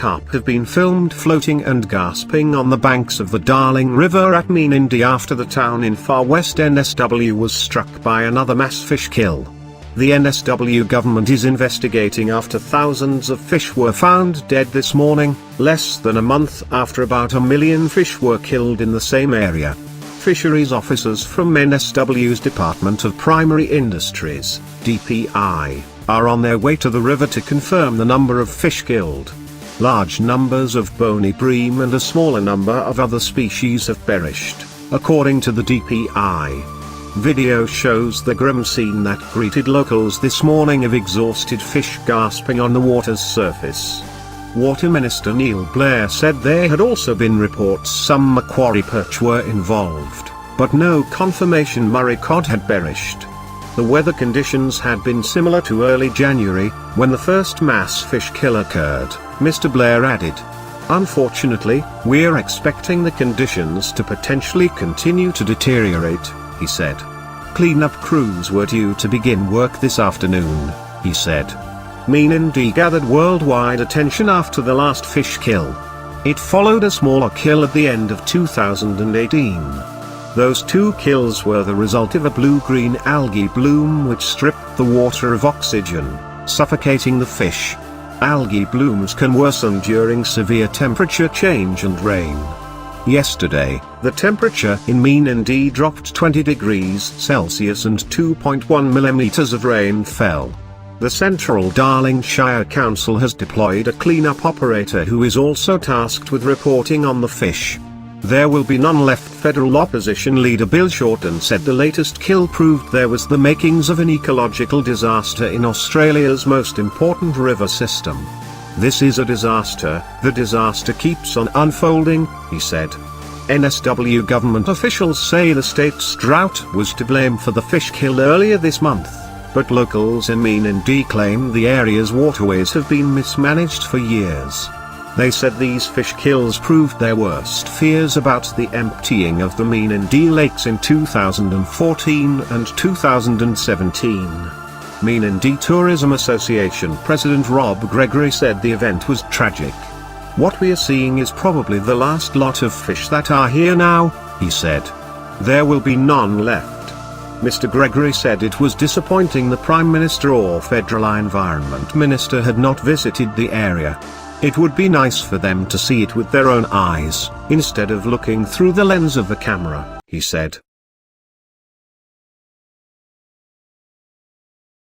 carp have been filmed floating and gasping on the banks of the Darling River at Menindee after the town in far west NSW was struck by another mass fish kill. The NSW government is investigating after thousands of fish were found dead this morning, less than a month after about 1 million fish were killed in the same area. Fisheries officers from NSW's Department of Primary Industries, DPI, are on their way to the river to confirm the number of fish killed. Large numbers of bony bream and a smaller number of other species have perished, according to the DPI. Video shows the grim scene that greeted locals this morning of exhausted fish gasping on the water's surface. Water Minister Neil Blair said there had also been reports some macquarie perch were involved, but no confirmation Murray cod had perished. The weather conditions had been similar to early January, when the first mass fish kill occurred, Mr. Blair added. Unfortunately, we're expecting the conditions to potentially continue to deteriorate, he said. Cleanup crews were due to begin work this afternoon, he said. Menindee gathered worldwide attention after the last fish kill. It followed a smaller kill at the end of 2018. Those two kills were the result of a blue-green algae bloom which stripped the water of oxygen, suffocating the fish. Algae blooms can worsen during severe temperature change and rain. Yesterday, the temperature in Menindee dropped 20 degrees Celsius and 2.1 millimeters of rain fell. The Central Darling Shire Council has deployed a cleanup operator who is also tasked with reporting on the fish. There will be none left. Federal opposition leader Bill Shorten said the latest kill proved there was the makings of an ecological disaster in Australia's most important river system. This is a disaster, the disaster keeps on unfolding, he said. NSW government officials say the state's drought was to blame for the fish kill earlier this month, but locals in Menindee claim the area's waterways have been mismanaged for years. They said these fish kills proved their worst fears about the emptying of the Menindee lakes in 2014 and 2017. Menindee Tourism Association President Rob Gregory said the event was tragic. What we are seeing is probably the last lot of fish that are here now, he said. There will be none left. Mr. Gregory said it was disappointing the Prime Minister or Federal Environment Minister had not visited the area. It would be nice for them to see it with their own eyes, instead of looking through the lens of the camera, he said.